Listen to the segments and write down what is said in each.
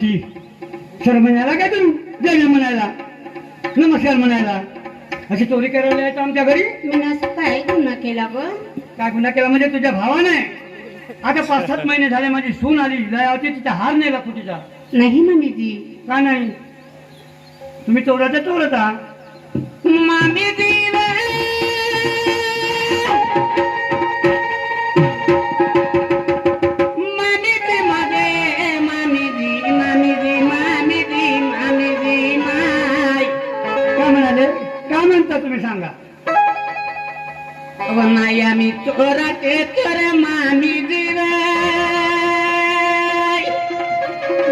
ती सर म्हणायला काय तुम्ही जय म्हणायला नमस्कार म्हणायला अशी चोरी करायला यायचं आमच्या घरी. मी असं काय गुन्हा केला ग? काय गुन्हा केला म्हणजे तुझ्या भावाने आता 5-7 महिने झाले माझी सून आली लयावती तिचा हार नेला कुठेचा. नाही मामीजी. का नाही तुम्ही चोराचा चोरता मामीजी मामीजी माझे मामीजी मामीजी मामीजी मामीजी माय. काय म्हणाले काय म्हणता तुम्ही सांगा. अव नाही आम्ही चोराचे चोर मामीजी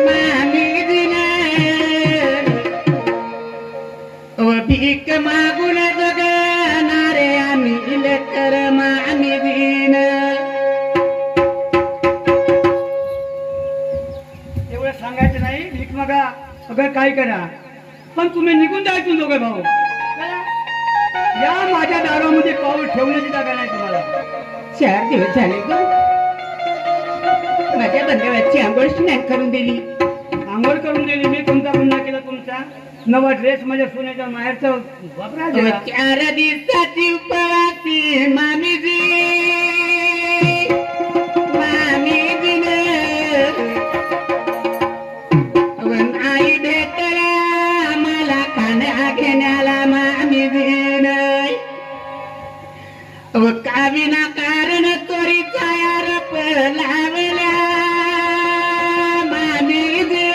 मामीजी भीक मागून जगणारे आम्ही लेकर मामीजीन. एवढं सांगायचं नाही भीक मागा अगं काय करा पण तुम्ही निघून जायचं दोघे भाऊ. या माझ्या दारामध्ये पाऊल ठेवण्याची जागा नाही तुम्हाला. 4 दिवस झाले ग माझ्या बंधवाची आंघोळ स्नान करून दिली. आंघोळ करून दिली मी कोणता गुन्हा केला तुमचा. नवा ड्रेस माझ्या सोन्याच्या माहेरचा वापरा. 4 दिवसाची उपवासी मामीजी मामीजीन आई भेटला मला खाण्या घेण्याला मामीजीन. का विना कारण चोरीचा आरोप लावला मामीजी.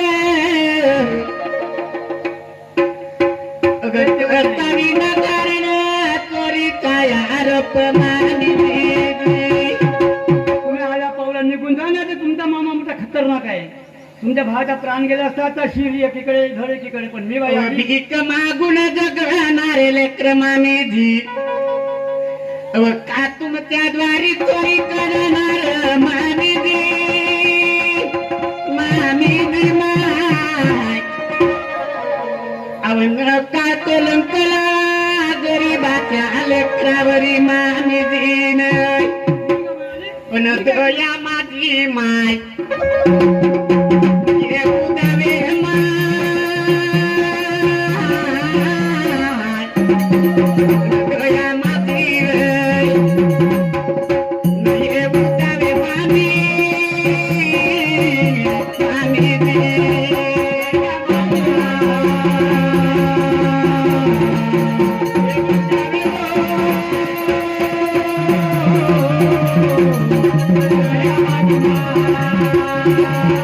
का विना कारण चोरीचा आरोप मामीजी. तुम्ही आल्या पावला निघून जा नाही तर तुमचा मामा मोठा खतरनाक आहे. तुमच्या भावाचा प्राण गेला असता तर शिरी एकीकडे धड एकीकडे पण मी बाई आली. भीक मागून जगणारे लेकर मामीजी. का तुमच्या द्वारी चोरी करणार मामीजी मामीजी माय. अवंग का कलंकला गरीबाच्या लेकरावरी मामीजीन. पण दया माझी माय येऊ द्यावे माय. दया माझी येऊ द्यावे मामी मामीजी. Thank you.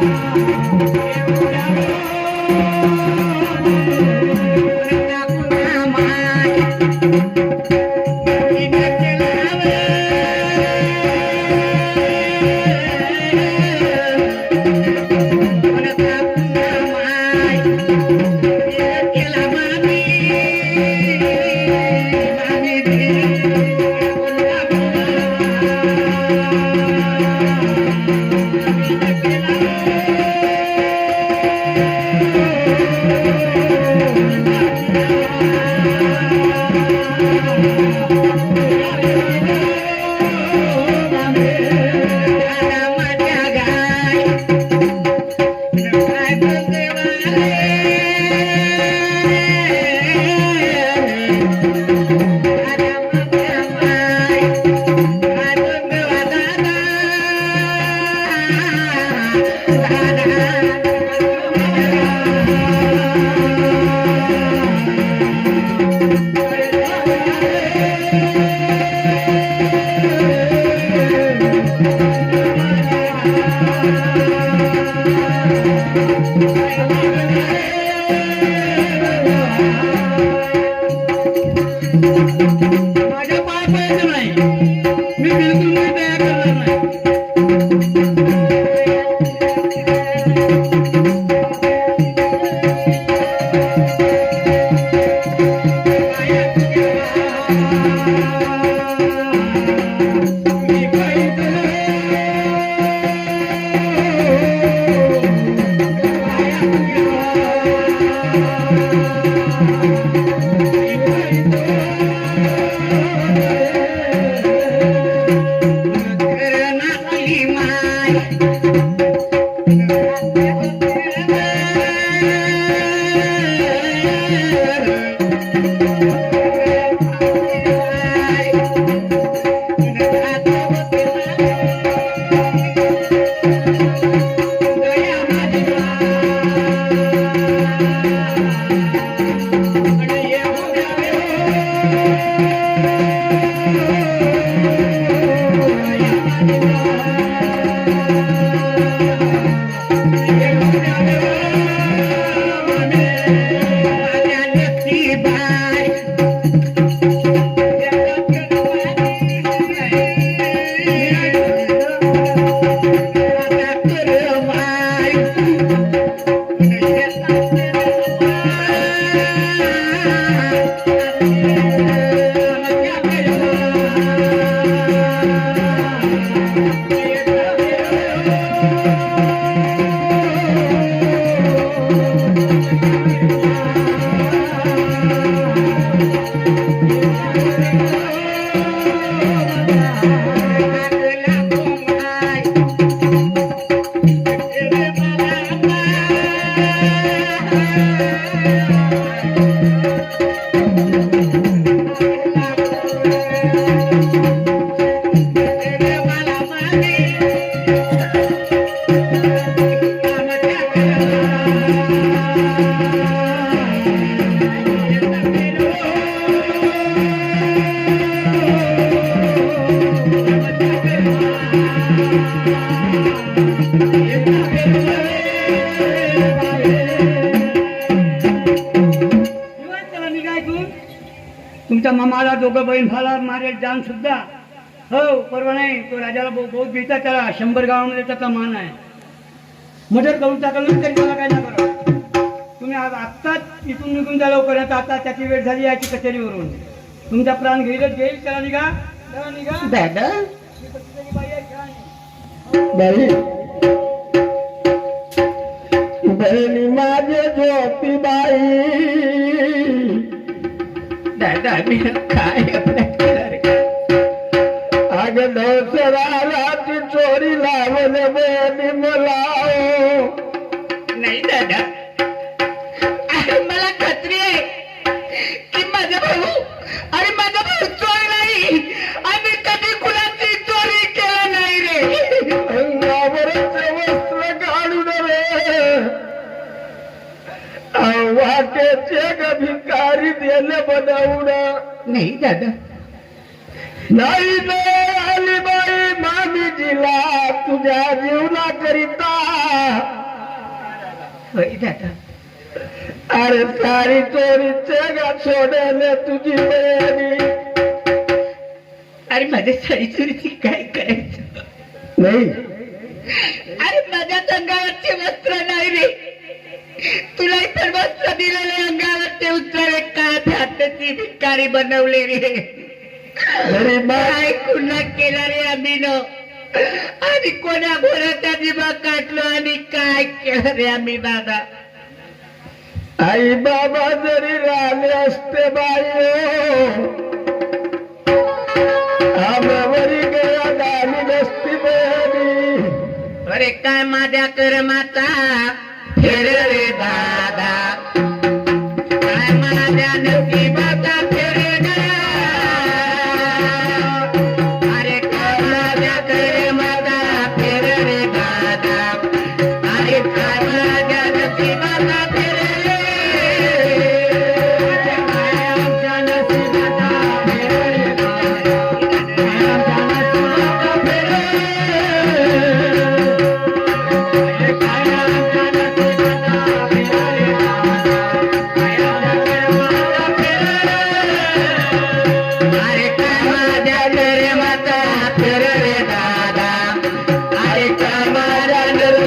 तुमच्या मामाला दोघं बहीण भाला मारेल जाण सुद्धा. हो परवा नाही तो राजाला बहुत भीता, त्याला 100 गावामध्ये त्याचा मान आहे. मदत करून टाकलं तरी मला काय ना करा. तुम्ही आज आत्ताच इथून निघून जा लवकर, आता त्याची वेळ झाली याची कचेरीवरून. तुमचा प्राण घेईलच घेईल. त्याला निघा, त्याला निघा. दादा ही पत्रिकेची बाई आहे, खेळा बाई बहिणी माझे ज्योतिबाई, दादा मी काय अपराध केला रे? अग नवसराची चोरी लावल बहिणी मला. नाही दादा, अरे मला खात्री आहे की माझा भाऊ चोर नाही आणि कधी कुणाची चोरी केलं नाही रे. अंगावरचे वस्त्र काढून रे वाटेचे ग भिकारी दिले बनवून. नाही दादा, नाही आली बाई मामीजीला तुझ्या जीवना करिता. होय दादा. अरे सारी चोरीचे गा सोडले तुझी बहिणी. अरे माझ्या साडी चोरीची काय करायचं? नाही अरे माझ्या अंगावरचे वस्त्र नाही रे. तुला इतर वस्त्र दिलेले अंगावरचे उतरले काय हाताची भिकारी बनवले रे. घरी काय खुन्ना केला रे आम्ही न, आणि कोणा भोराचा जीवा काढलो आणि काय केलं रे आम्ही दादा. आई बाबा जरी राहिले असते बाई आम्हावरी गया गाली नसती बहिणी. अरे काय माझ्या कर्माचा फेर